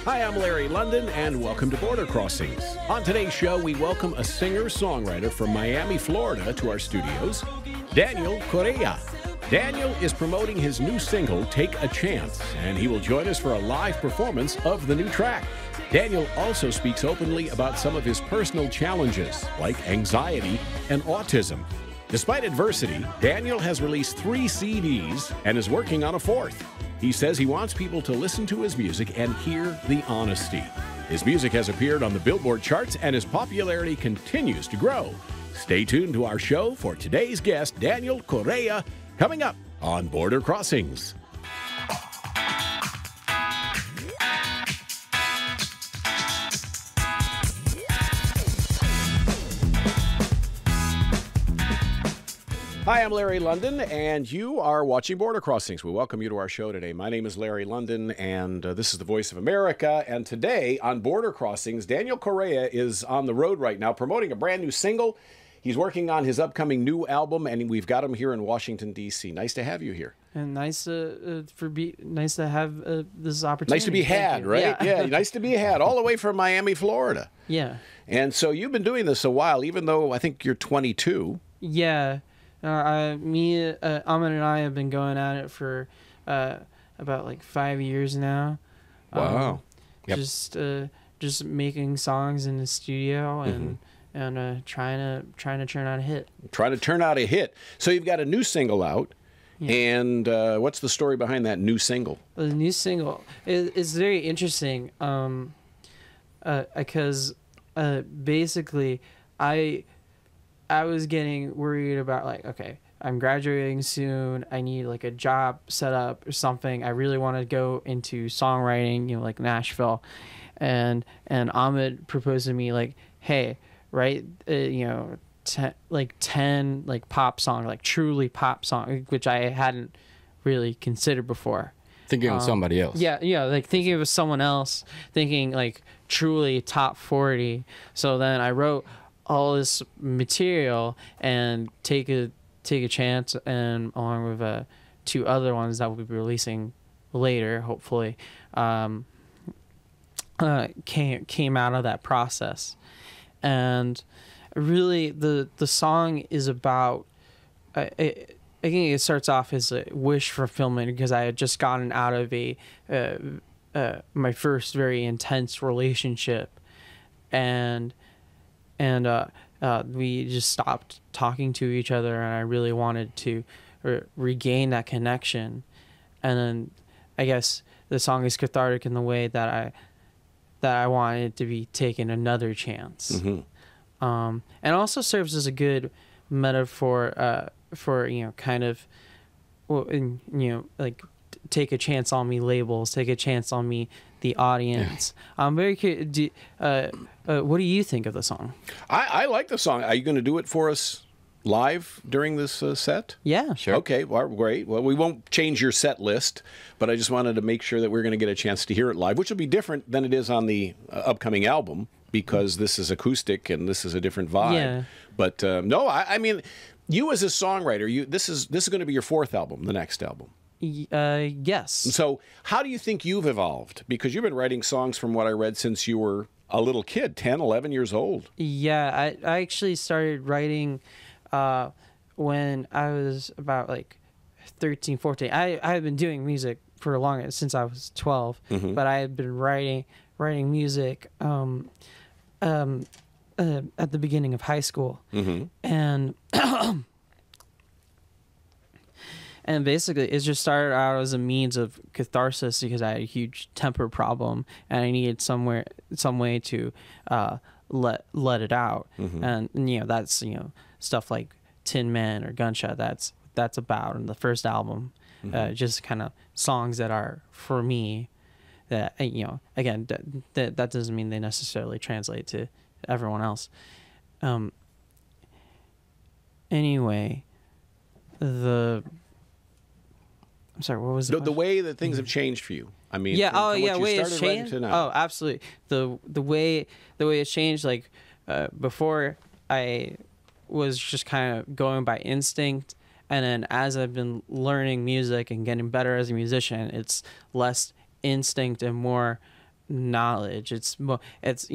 Hi, I'm Larry London, and welcome to Border Crossings. On today's show, we welcome a singer-songwriter from Miami, Florida, to our studios, Daniel Correa. Daniel is promoting his new single, Take a Chance, and he will join us for a live performance of the new track. Daniel also speaks openly about some of his personal challenges, like anxiety and autism. Despite adversity, Daniel has released 3 CDs and is working on a 4th. He says he wants people to listen to his music and hear the honesty. His music has appeared on the Billboard charts and his popularity continues to grow. Stay tuned to our show for today's guest, Daniel Correa, coming up on Border Crossings. Hi, I'm Larry London, and you are watching Border Crossings. We welcome you to our show today. My name is Larry London, and this is the Voice of America. And today on Border Crossings, Daniel Correa is on the road right now promoting a brand new single. He's working on his upcoming new album, and we've got him here in Washington, D.C. Nice to have you here. And nice to have this opportunity. Nice to be had, right? Yeah, nice to be had, all the way from Miami, Florida. Yeah. And so you've been doing this a while, even though I think you're 22. Yeah. Ahmed and I have been going at it for about like 5 years now. Wow. Yep. Just making songs in the studio and trying to turn out a hit. Trying to turn out a hit. So you've got a new single out. Yeah. And what's the story behind that new single? The new single is very interesting because basically I was getting worried about, like, okay, I'm graduating soon. I need like a job set up or something. I really want to go into songwriting, like Nashville. And Ahmed proposed to me, like, hey, write, 10 pop song, like truly pop song, which I hadn't really considered before. Thinking of somebody else. Yeah, like thinking of someone else, thinking like truly top 40. So then I wrote all this material and take a chance, and along with 2 other ones that we'll be releasing later, hopefully, came out of that process. And really the song is about I think it starts off as a wish fulfillment, because I had just gotten out of my first very intense relationship, and we just stopped talking to each other, and I really wanted to regain that connection. And then I guess the song is cathartic in the way that I wanted to be taken another chance. Mm-hmm. And also serves as a good metaphor for kind of, like, take a chance on me labels, take a chance on me, the audience. I'm very curious. What do you think of the song? I like the song. Are you going to do it for us live during this set? Yeah, sure. Okay, well, great. Well, we won't change your set list, but I just wanted to make sure that we're going to get a chance to hear it live, which will be different than it is on the upcoming album, because this is acoustic and this is a different vibe. Yeah. But no, I mean, you as a songwriter, this is going to be your 4th album, the next album. Yes. So how do you think you've evolved? Because you've been writing songs, from what I read, since you were a little kid, 10, 11 years old. Yeah, I actually started writing when I was about like 13, 14. I had been doing music for long, since I was 12, mm-hmm. but I had been writing music at the beginning of high school. Mm-hmm. And and basically it just started out as a means of catharsis, because I had a huge temper problem and I needed some way to let it out. Mm-hmm. And that's stuff like Tin Man or Gunshot, that's about in the first album. Mm-hmm. Just kind of songs that are for me, that again, that doesn't mean they necessarily translate to everyone else. Anyway, I'm sorry, what was the way that things have changed for you? I mean, yeah, from way it's changed. Oh, absolutely. The way it's changed. Like before, I was just kind of going by instinct, and then as I've been learning music and getting better as a musician, it's less instinct and more knowledge. It's it's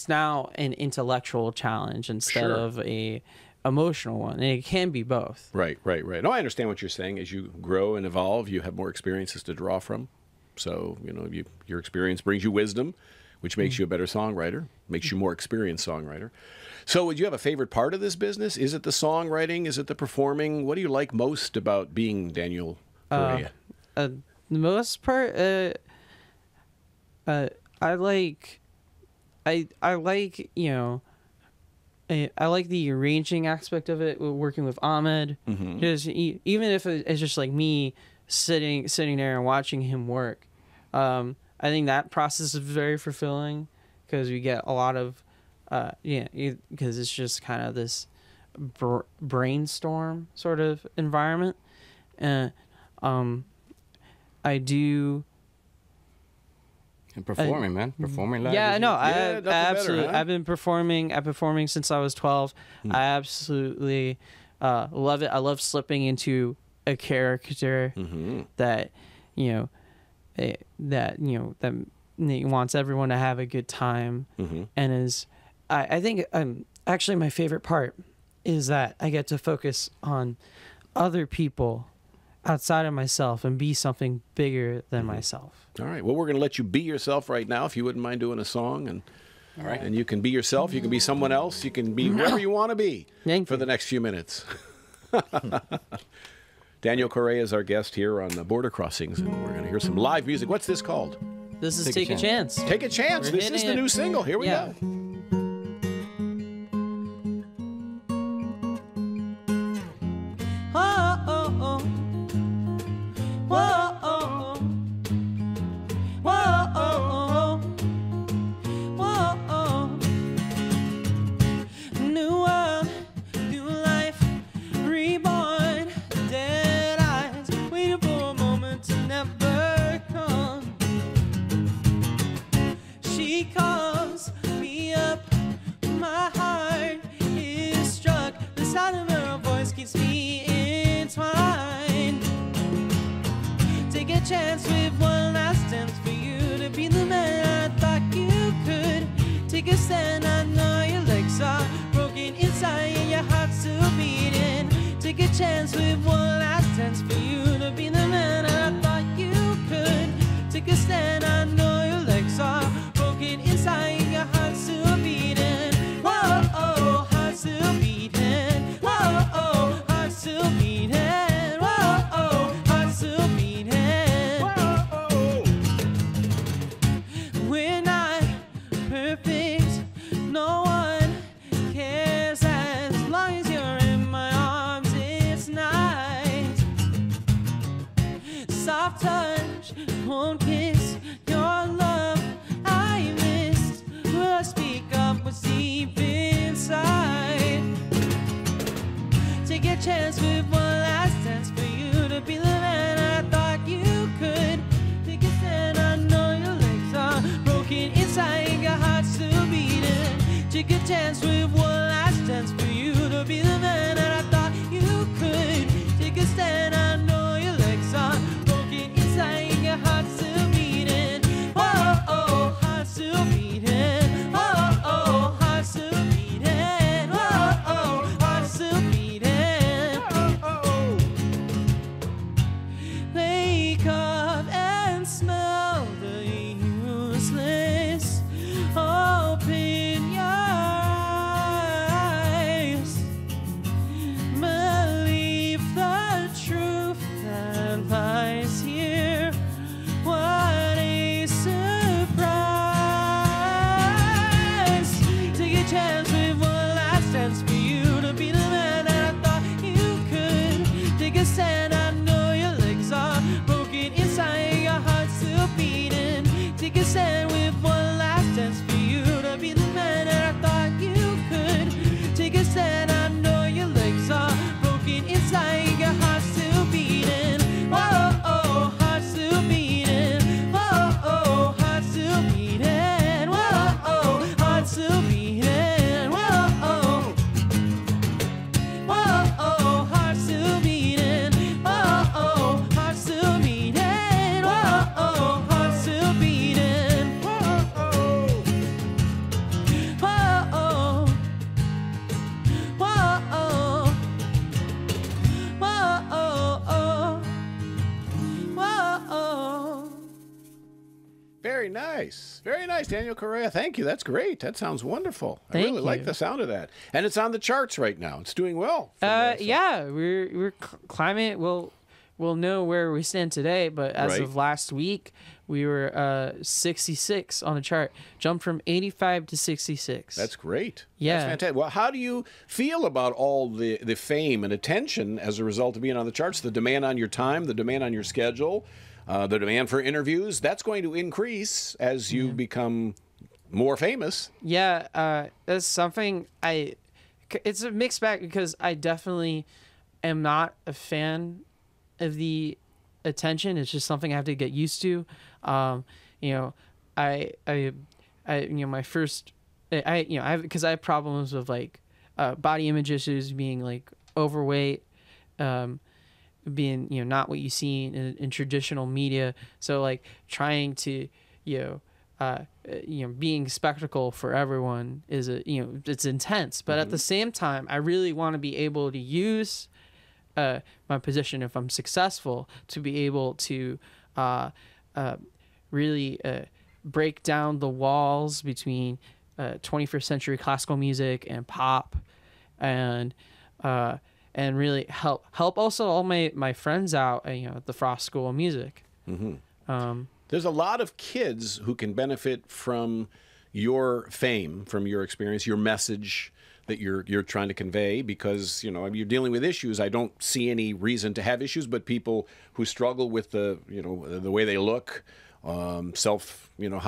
now an intellectual challenge instead of a emotional one, and it can be both. Right. No, I understand what you're saying. As you grow and evolve, you have more experiences to draw from. So, your experience brings you wisdom, which makes you a better songwriter, makes you more experienced songwriter. So would you have a favorite part of this business? Is it the songwriting? Is it the performing? What do you like most about being Daniel Correa? The most part, I like the arranging aspect of it, working with Ahmed. Just even if it's just like me sitting there and watching him work, I think that process is very fulfilling because we get a lot of because it's just kind of this brainstorm sort of environment, and I do. And performing, man. Performing live. Yeah, no, I absolutely. Better, huh? I've been performing since I was 12. I absolutely love it. I love slipping into a character that wants everyone to have a good time, and is. I think actually my favorite part is that I get to focus on other people outside of myself and be something bigger than myself. All right. Well, we're going to let you be yourself right now, if you wouldn't mind doing a song. And All right. And you can be yourself. You can be someone else. You can be whoever you want to be for the next few minutes. Daniel Correa is our guest here on the Border Crossings, and we're going to hear some live music. What's this called? This is Take a Chance. Take a Chance. This is the new single. Here we go. Chance with one last dance for you to be the man I thought you could. Take a stand, I know your legs are broken inside and your heart's still beating. Take a chance with one last dance for you to be the man I thought you could. Take a stand, I know your legs are broken inside and your heart's still beating. Whoa, oh, heart's still beating. Whoa, oh, heart's still beating. Whoa, oh, heart's still beating. No one cares as long as you're in my arms. It's nice. Soft touch, warm kiss, your love I missed. Will I speak up what's deep inside? Take a chance with one last dance for you to be the man I thought you could. Take a stand, I know your legs are broken inside, your heart's still beating. Take a chance with one last dance for you to be the man that I thought you could. Take a stand, I know your legs are broken inside, your heart's still beating. Whoa, oh, heart's still beating. Whoa, oh, heart's still beating. Whoa, oh, heart's still beating. Whoa, oh. Wake up and smell the useless. Open your eyes. Very nice. Very nice, Daniel Correa. Thank you. That's great. That sounds wonderful. I Thank really like you. the sound of that. And it's on the charts right now. It's doing well. for Yeah, we're climate. We'll know where we stand today, but as Right. of last week, we were 66 on the chart, jumped from 85 to 66. That's great. Yeah. That's fantastic. Well, how do you feel about all the fame and attention as a result of being on the charts? The demand on your time, the demand on your schedule, the demand for interviews, that's going to increase as you become more famous. Yeah, that's something it's a mixed bag because I definitely am not a fan of the attention. It's just something I have to get used to. You know, my first, because I have problems with like body image issues, being like overweight, being not what you see in traditional media. So like trying to being spectacle for everyone is it's intense. But at the same time, I really want to be able to use my position, if I'm successful, to be able to really break down the walls between 21st century classical music and pop, and really help also all my friends out at the Frost School of Music. There's a lot of kids who can benefit from your fame, from your experience, your message that you're trying to convey, because you're dealing with issues. I don't see any reason to have issues, but people who struggle with the way they look, how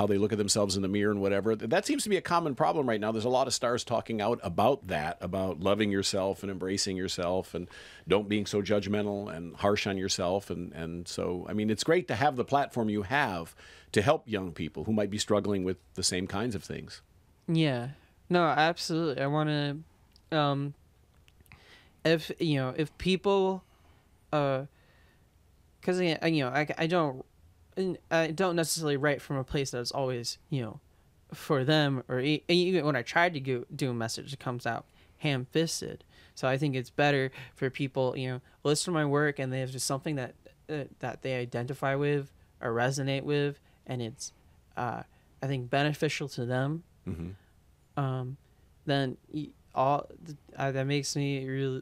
they look at themselves in the mirror and whatever, that seems to be a common problem right now. There's a lot of stars talking out about that, about loving yourself and embracing yourself and don't being so judgmental and harsh on yourself. And so, I mean, it's great to have the platform you have to help young people who might be struggling with the same kinds of things. Yeah. No, absolutely. I want to, if people, because I don't necessarily write from a place that's always for them, or even when I tried to do a message, it comes out ham-fisted. So I think it's better for people listen to my work and they have just something that they identify with or resonate with, and it's I think beneficial to them. Then that makes me really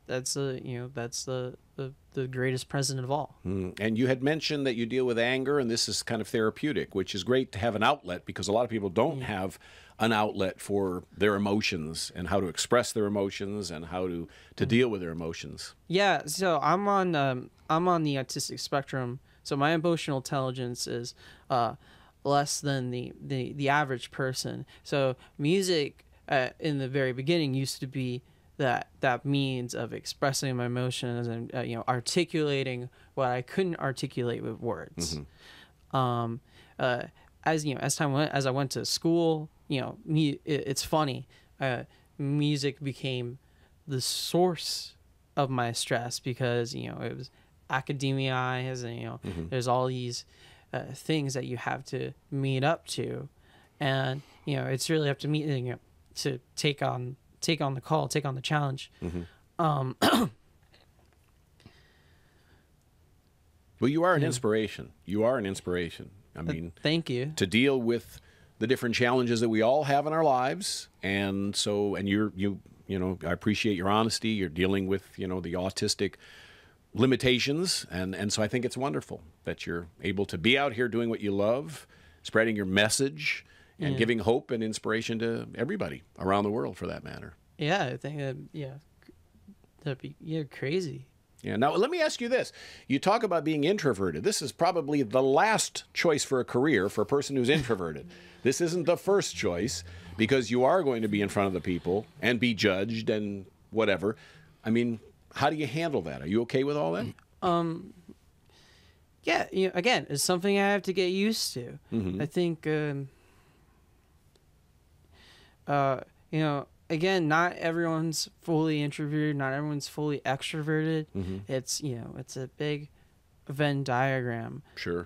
that's the greatest present of all. And you had mentioned that you deal with anger, and this is kind of therapeutic, which is great to have an outlet, because a lot of people don't have an outlet for their emotions and how to express their emotions and how to deal with their emotions. Yeah, so I'm on the autistic spectrum, so my emotional intelligence is less than the average person. So music in the very beginning used to be that means of expressing my emotions and articulating what I couldn't articulate with words. As time went, as I went to school, it's funny. Music became the source of my stress, because it was academia, there's all these things that you have to meet up to, and it's really up to me to take on the call, take on the challenge. Well, you are an inspiration. You are an inspiration. I mean, thank you. To deal with the different challenges that we all have in our lives, and I appreciate your honesty. You're dealing with the autistic limitations, and so I think it's wonderful that you're able to be out here doing what you love, spreading your message, and giving hope and inspiration to everybody around the world, for that matter. Yeah, I think that'd be crazy. Yeah. Now, let me ask you this. You talk about being introverted. This is probably the last choice for a career for a person who's introverted. This isn't the first choice, because you are going to be in front of the people and be judged and whatever. I mean, how do you handle that? Are you okay with all that? Yeah, again, it's something I have to get used to. I think, again, not everyone's fully introverted, not everyone's fully extroverted. It's a big Venn diagram. Sure.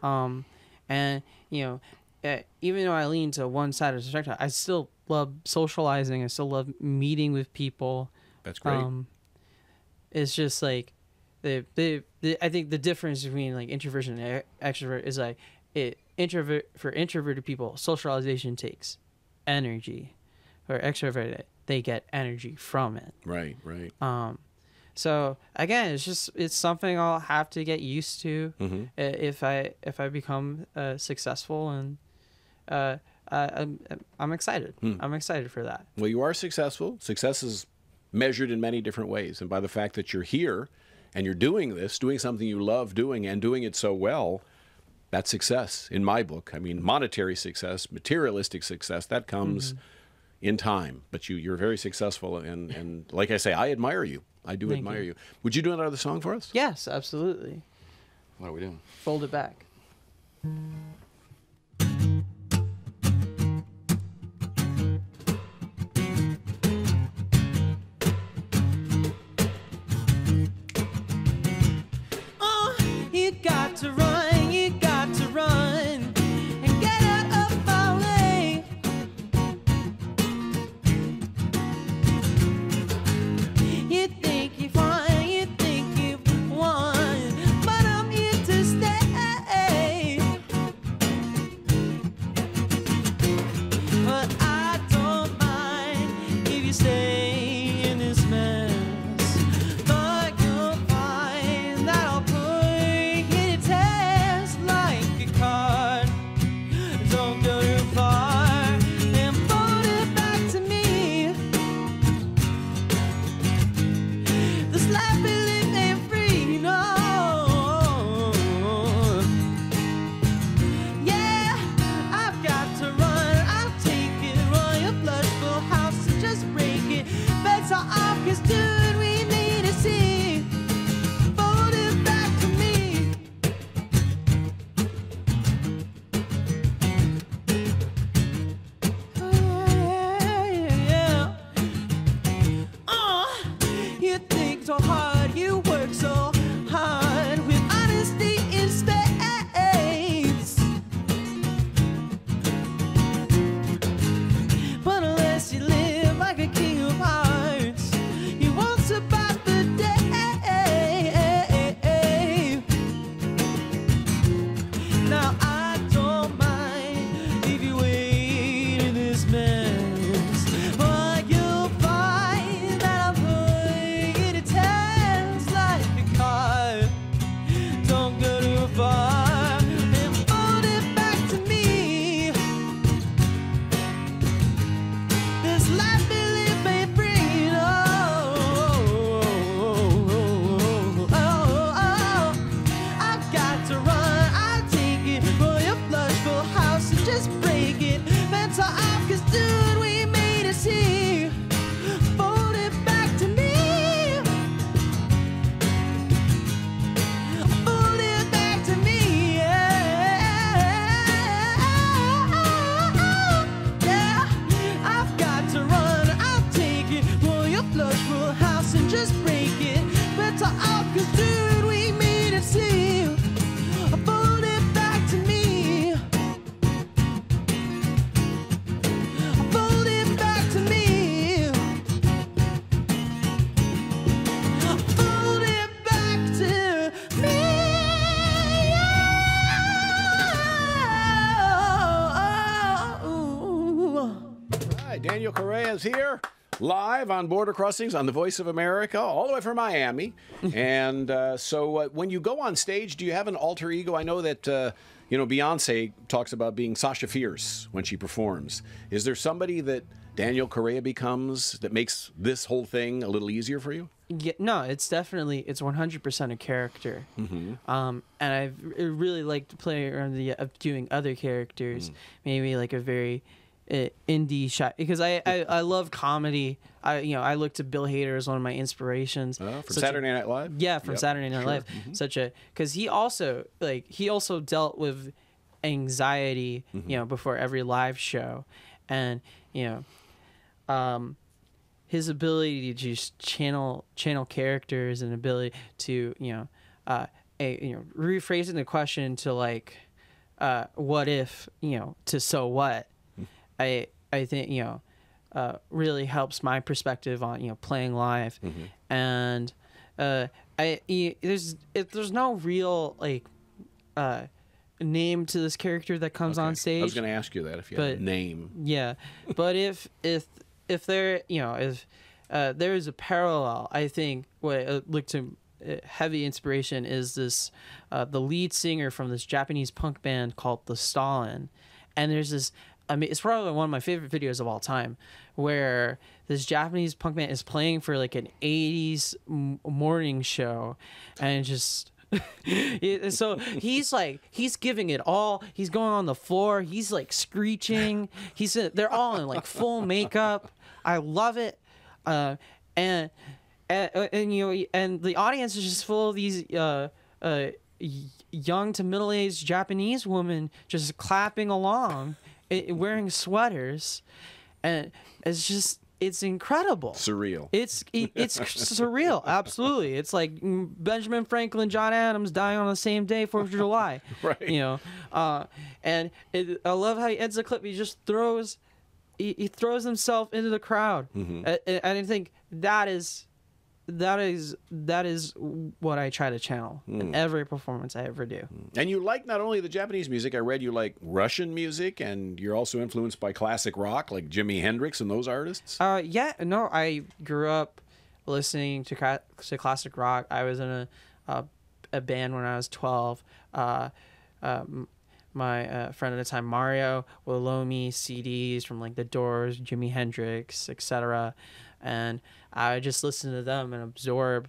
And even though I lean to one side of the spectrum, I still love socializing. I still love meeting with people. That's great. It's just like I think the difference between like introversion and extrovert is like introverted people, socialization takes energy. For extroverted, they get energy from it. Right, right. So again, it's something I'll have to get used to if I become successful, and I'm excited. I'm excited for that. Well, you are successful. Success is measured in many different ways, and by the fact that you're here and you're doing this, doing something you love doing, and doing it so well, that's success in my book. I mean, monetary success, materialistic success, that comes in time. But you're very successful, and like I say, I admire you. I do admire you. Would you do another song for us? Yes, absolutely. What are we doing? Fold it back. You got to run, you got to run, and get out of my way. You think you're fine, you think you've won, but I'm here to stay. But I don't mind if you stay in this mess, but you'll find that I'll put you to test like a card. Don't go too far and fold it back to me. This life we live ain't free, no. Yeah, I've got to run, I'll take it, run your blood full house and just break it. Beds are off, 'cause dude, we need to see. Fold it back to me. Yeah. You think so hard, you work so hard with honesty in spades. But unless you live like a king of hearts, you won't survive the day. Now I don't mind if you wait in this mess, but you'll find that I'm putting it to test like a card. Don't go too far and fold it back to me. This life we live ain't free, no. I've got to run, I'll take it, roll your flush full house and just break it. Mental off, 'cause dude, we made it see. Fold it back to me. Fold it back to me, yeah. I've got to run, I'll take it, roll your flush full house and just break it. Better off, 'cause dude, we made it see. Fold it back to me. Fold it back to me. Fold it back to me. Hi, Daniel Correa is here, live on Border Crossings on the Voice of America, all the way from Miami. And so when you go on stage, do you have an alter ego? I know that, Beyonce talks about being Sasha Fierce when she performs. Is there somebody that Daniel Correa becomes that makes this whole thing a little easier for you? Yeah, no, it's 100% a character. And I really like to play around the of doing other characters, maybe like a very indie shot, because I love comedy. I look to Bill Hader as one of my inspirations. From Saturday Night Live? Yeah, from Yep, Saturday Night sure. Live. Because he also dealt with anxiety, before every live show, and his ability to just channel characters and ability to rephrasing the question to like what if to so what. I think really helps my perspective on playing live, and there's no real name to this character that comes on stage. I was going to ask you that if you had a name. Yeah, but if there, you know, if there is a parallel, I think what look to heavy inspiration is this the lead singer from this Japanese punk band called the Stalin, and there's this. I mean, it's probably one of my favorite videos of all time, where this Japanese punk band is playing for like an 80s morning show, and just so he's giving it all. He's going on the floor. He's like screeching. They're all in like full makeup. I love it, and you know, and the audience is just full of these young to middle-aged Japanese women just clapping along. Wearing sweaters, and it's incredible. Surreal. It's surreal. Absolutely. It's like Benjamin Franklin, John Adams dying on the same day, 4th of July. Right. You know, and I love how he ends the clip. He just throws himself into the crowd, and I think that is what I try to channel in every performance I ever do. And you like not only the Japanese music, I read you like Russian music, and you're also influenced by classic rock like Jimi Hendrix and those artists? Yeah, no, I grew up listening to classic rock. I was in a band when I was 12. My friend at the time, Mario, would loan me CDs from like The Doors, Jimi Hendrix, etc. And I would just listen to them and absorb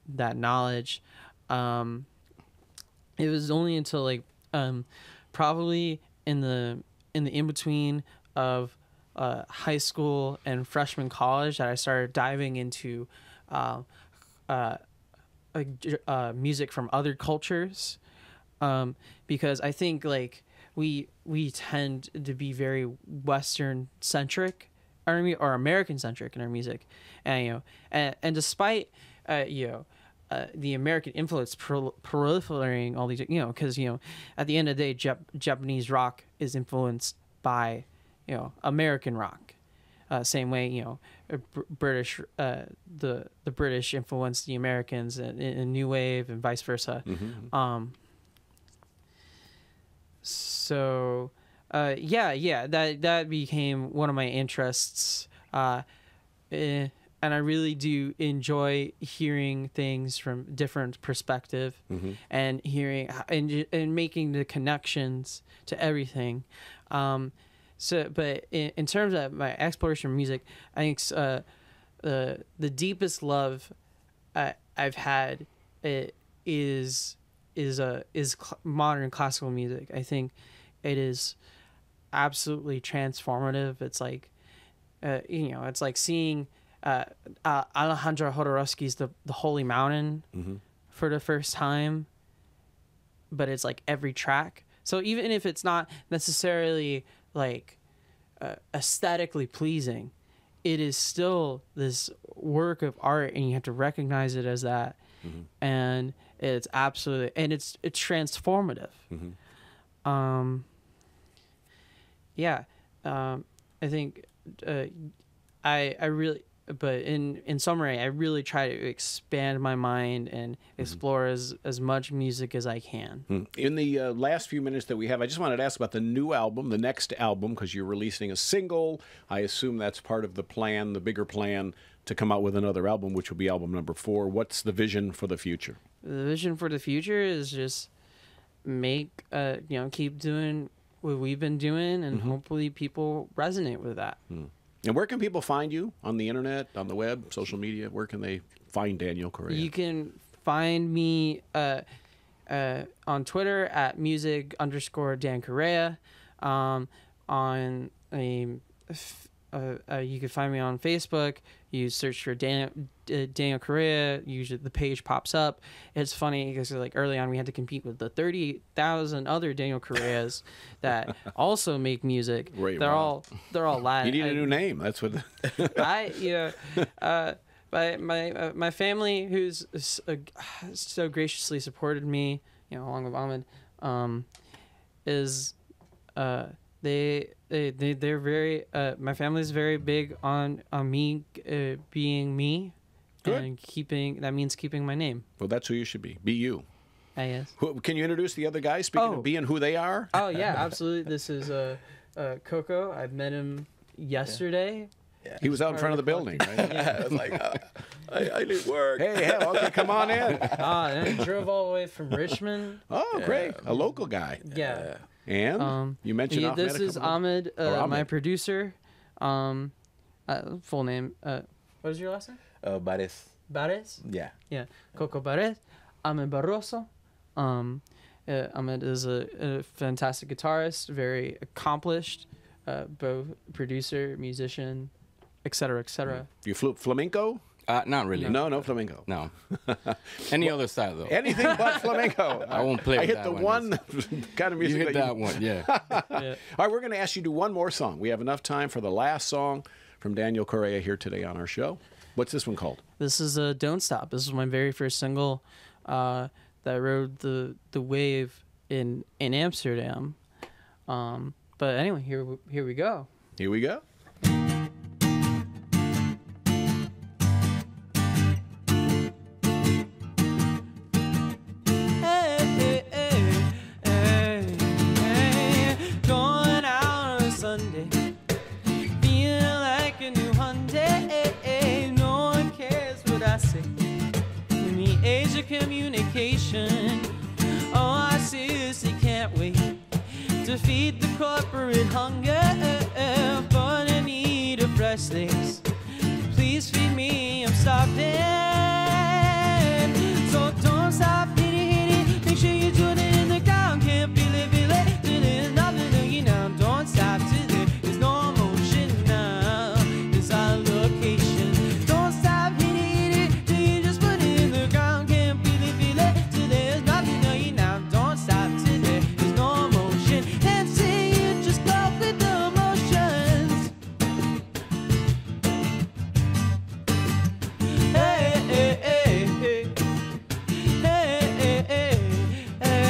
that knowledge. It was only until like probably in the in-between of high school and freshman college that I started diving into music from other cultures, because I think like we tend to be very Western centric or American centric in our music, and you know, and despite the American influence proliferating all these, you know, because you know, at the end of the day, Japanese rock is influenced by, you know, American rock, same way, you know, British the British influenced the Americans in new wave and vice versa. So that became one of my interests, and I really do enjoy hearing things from different perspective, and hearing and making the connections to everything. But in terms of my exploration of music, I think the deepest love I've had is modern classical music. I think it is absolutely transformative. It's like it's like seeing Alejandro Jodorowsky's the Holy Mountain for the first time, but it's like every track. So even if it's not necessarily like aesthetically pleasing, it is still this work of art, and you have to recognize it as that. And it's absolutely, and it's transformative. I think I really, but in summary, I really try to expand my mind and explore as much music as I can. In the last few minutes that we have, I just wanted to ask about the new album, the next album, because you're releasing a single. I assume that's part of the plan, the bigger plan, to come out with another album, which will be album number 4. What's the vision for the future? The vision for the future is just keep doing what we've been doing, and hopefully people resonate with that. And where can people find you? On the internet, on the web, social media? Where can they find Daniel Correa? You can find me on Twitter at music_Dan Correa. You can find me on Facebook. You search for Daniel Correa. Usually the page pops up. It's funny because like early on we had to compete with the 30,000 other Daniel Correas that also make music. Right, they're all Latin. You need a new name. That's what. My family, who's so graciously supported me, you know, along with Ahmed, is they're very my family's very big on me being me. Good. And keeping my name. Well, that's who you should be. Be you. Yes. Can you introduce the other guys, speaking of being who they are? Oh, yeah, absolutely. This is Coco. I met him yesterday. Yeah. He was out in front of the building, right? I was like, I need work. Hey, okay, come on in. And I drove all the way from Richmond. Oh, great. A local guy. Yeah. And you mentioned Ahmed. This is Ahmed, my producer. Full name. What is your last name? Bares. Bares? Yeah. Yeah. Coco Bares. Ahmed Barroso. Ahmed is a fantastic guitarist, very accomplished, both producer, musician, etc., etc. You flamenco? Not really. No flamenco. No. Any other style, though. Anything but flamenco. I won't play I with hit that the one. kind of music You hit that one, yeah. All right, we're going to ask you to do one more song. We have enough time for the last song from Daniel Correa here today on our show. What's this one called? This is Don't Stop. This was my very first single that rode the wave in Amsterdam. But anyway, here we go. Here we go. Going out on a Sunday, feeling like a new Hyundai. No one cares what I say. In the age of communication, all I seriously can't wait to feed the corporate hunger, but I need a fresh legs. Please feed me, I'm starving. So don't stop, hit it. Make sure you do it in the ground. Can't feel it. There's nothing to you now. Don't stop today. There's no motion now. It's our location. Don't stop, hit it. Till you just put it in the ground. Can't feel it. Till there's nothing to you now. Don't stop today. There's no motion. And say you just go with the motions. Hey, hey, hey, hey. Hey, hey, hey.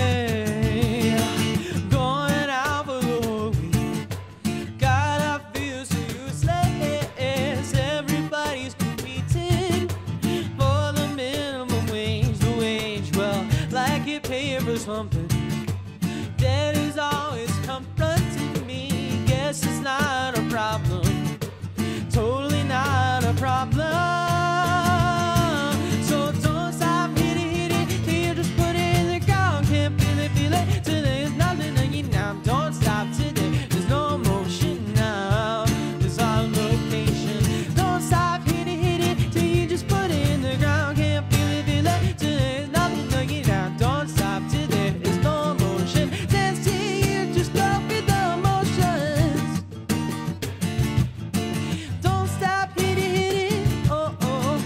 Going out for the whole week. God, I feel so useless. Everybody's competing for the minimum wage. The wage, well, like you pay for something. Debt is always confronting me. Guess it's not a problem. Totally not a problem. So don't stop, hit it. Till you just put it in the ground. Can't feel it. Till there's nothing to you now. Don't stop today. There's no motion now. There's our location. Don't stop, hit it. Till you just put it in the ground. Can't feel it. Till there's nothing to you now. Don't stop today. There's no motion. Dance till you just go with the motions. Don't stop, hit it. Oh, oh.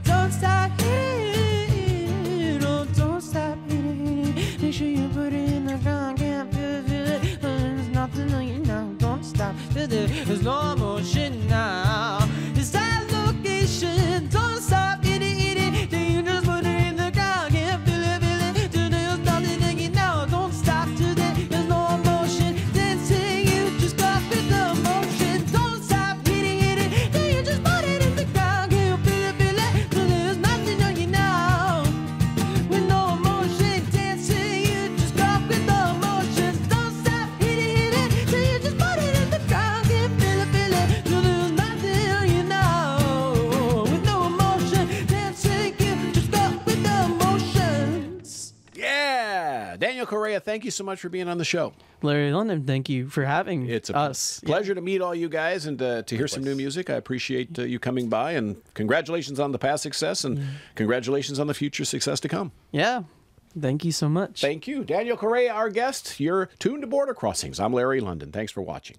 Don't stop, hit it. Oh, don't stop, hit it. Make sure you put it in the ground. Can't feel it. There's nothing on you now. Don't stop. There's no motion now. It's that location. Don't stop, hit it. Then you just put it in the ground. Can't feel it. There's nothing on you now. Don't stop today. There's no motion. Dancing, you just go with the motion. Don't stop, hit it. Then you just put it in the ground. Can't feel it. There's nothing on you now. With no motion, dancing, you just go with the motions. Don't stop, hit it. Then you just put it in the ground. Can't feel it. There's nothing on you now. With no emotion, dancing, you just go with the motions. Yeah. Daniel Correa, thank you so much for being on the show. Larry London, thank you for having It's a us. pleasure to meet all you guys and to hear some new music. I appreciate you coming by, and congratulations on the past success, and congratulations on the future success to come. Yeah. Thank you so much. Thank you. Daniel Correa, our guest. You're tuned to Border Crossings. I'm Larry London. Thanks for watching.